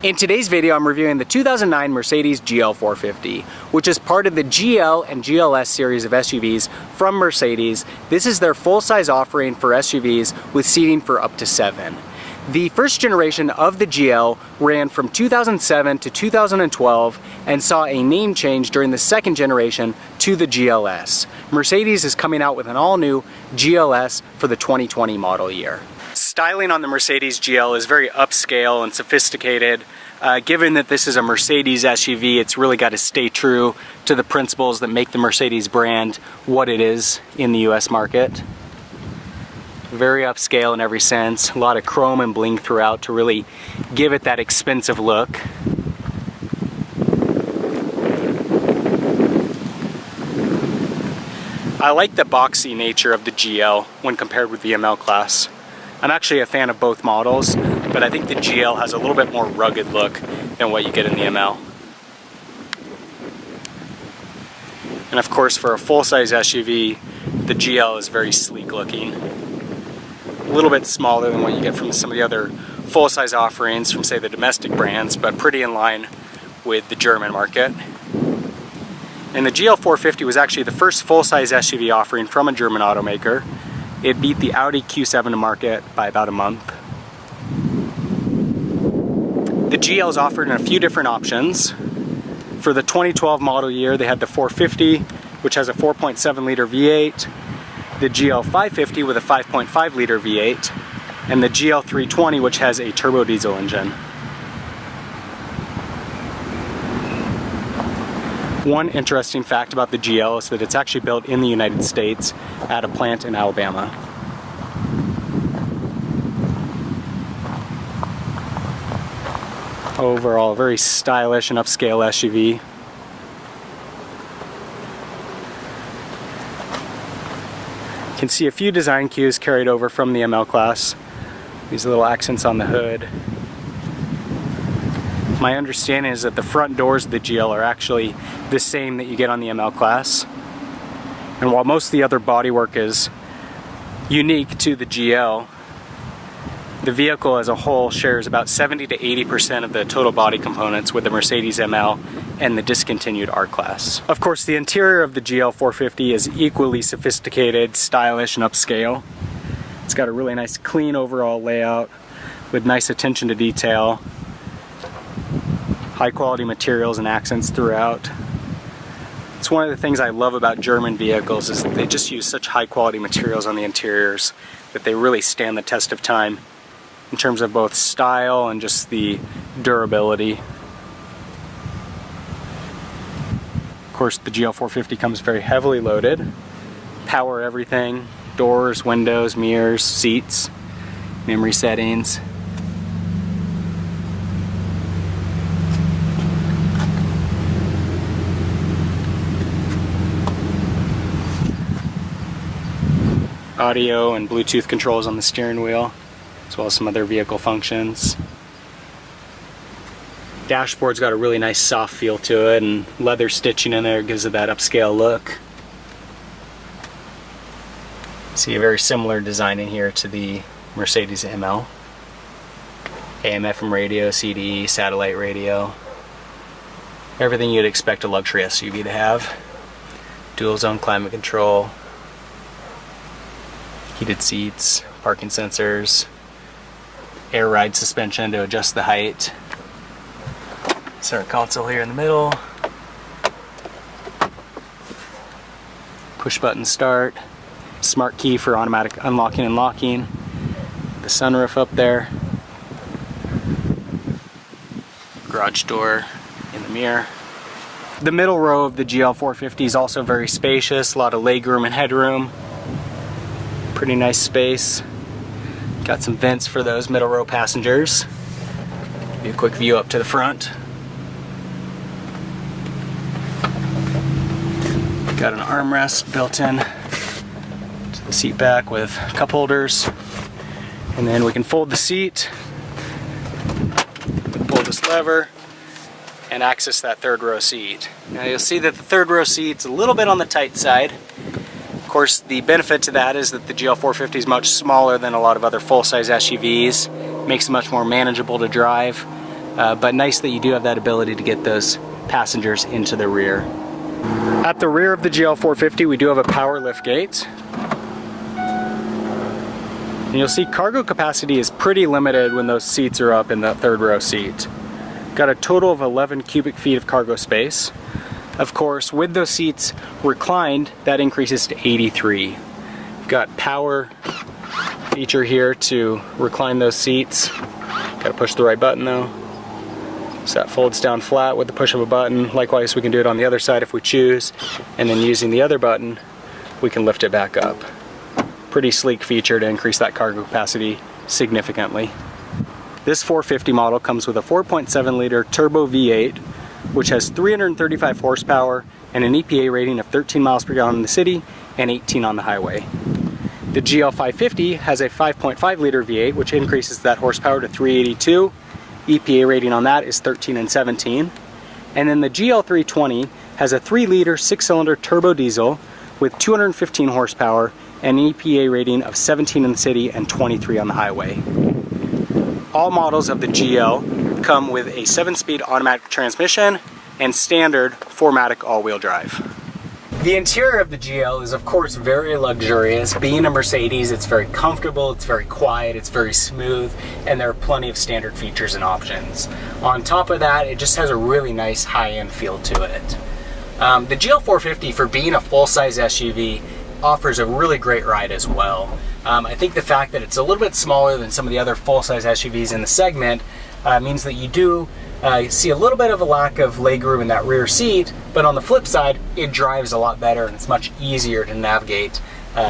In today's video, I'm reviewing the 2009 Mercedes GL450, which is part of the GL and GLS series of SUVs from Mercedes. This is their full-size offering for SUVs with seating for up to 7. The first generation of the GL ran from 2007 to 2012 and saw a name change during the second generation to the GLS. Mercedes is coming out with an all-new GLS for the 2020 model year. Styling on the Mercedes GL is very upscale and sophisticated. Given that this is a Mercedes SUV, it's really got to stay true to the principles that make the Mercedes brand what it is in the US market. Very upscale in every sense, a lot of chrome and bling throughout to really give it that expensive look. I like the boxy nature of the GL when compared with the ML class. I'm actually a fan of both models, but I think the GL has a little bit more rugged look than what you get in the ML. And of course, for a full-size SUV, the GL is very sleek looking. A little bit smaller than what you get from some of the other full-size offerings from, say, the domestic brands, but pretty in line with the German market. And the GL450 was actually the first full-size SUV offering from a German automaker. It beat the Audi Q7 to market by about a month. The GL is offered in a few different options. For the 2012 model year, they had the 450, which has a 4.7 liter V8, the GL550 with a 5.5 liter V8, and the GL320, which has a turbo diesel engine. One interesting fact about the GL is that it's actually built in the United States at a plant in Alabama. Overall, very stylish and upscale SUV. You can see a few design cues carried over from the ML class. These little accents on the hood. My understanding is that the front doors of the GL are actually the same that you get on the ML class. And while most of the other bodywork is unique to the GL, the vehicle as a whole shares about 70 to 80% of the total body components with the Mercedes ML and the discontinued R-Class. Of course, the interior of the GL450 is equally sophisticated, stylish, and upscale. It's got a really nice clean overall layout with nice attention to detail. High quality materials and accents throughout. It's one of the things I love about German vehicles is that they just use such high quality materials on the interiors that they really stand the test of time in terms of both style and just the durability. Of course, the GL450 comes very heavily loaded. Power everything, doors, windows, mirrors, seats, memory settings. Audio and Bluetooth controls on the steering wheel, as well as some other vehicle functions. Dashboard's got a really nice soft feel to it, and leather stitching in there gives it that upscale look. See a very similar design in here to the Mercedes ML. AM/FM radio, CD, satellite radio. Everything you'd expect a luxury SUV to have. Dual zone climate control. Heated seats, parking sensors, air ride suspension to adjust the height. Center console here in the middle. Push button start. Smart key for automatic unlocking and locking. The sunroof up there. Garage door in the mirror. The middle row of the GL450 is also very spacious, a lot of legroom and headroom. Pretty nice space. Got some vents for those middle row passengers. Give you a quick view up to the front. Got an armrest built in to the seat back with cup holders. And then we can fold the seat, pull this lever, and access that third row seat. Now you'll see that the third row seat's a little bit on the tight side. Of course, the benefit to that is that the GL450 is much smaller than a lot of other full-size SUVs. Makes it much more manageable to drive. but nice that you do have that ability to get those passengers into the rear. At the rear of the GL450, we do have a power liftgate. And you'll see cargo capacity is pretty limited when those seats are up in the third row seat. Got a total of 11 cubic feet of cargo space. Of course, with those seats reclined, that increases to 83. We've got power feature here to recline those seats. Gotta push the right button though. So that folds down flat with the push of a button. Likewise, we can do it on the other side if we choose. And then using the other button, we can lift it back up. Pretty sleek feature to increase that cargo capacity significantly. This 450 model comes with a 4.7 liter turbo V8, which has 335 horsepower and an EPA rating of 13 miles per gallon in the city and 18 on the highway. The GL550 has a 5.5 liter V8, which increases that horsepower to 382. EPA rating on that is 13 and 17. And then the GL320 has a 3 liter 6-cylinder turbo diesel with 215 horsepower and an EPA rating of 17 in the city and 23 on the highway. All models of the GL come with a 7-speed automatic transmission and standard 4MATIC all-wheel drive. The interior of the GL is of course very luxurious. Being a Mercedes, it's very comfortable, it's very quiet, it's very smooth, and there are plenty of standard features and options. On top of that, it just has a really nice high-end feel to it. The GL450, for being a full-size SUV, offers a really great ride as well. I think the fact that it's a little bit smaller than some of the other full-size SUVs in the segment means that you do see a little bit of a lack of legroom in that rear seat, but on the flip side, it drives a lot better and it's much easier to navigate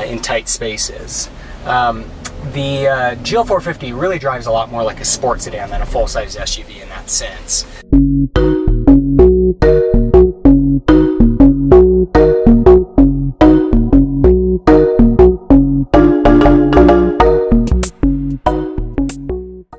in tight spaces. The GL450 really drives a lot more like a sports sedan than a full-size SUV in that sense.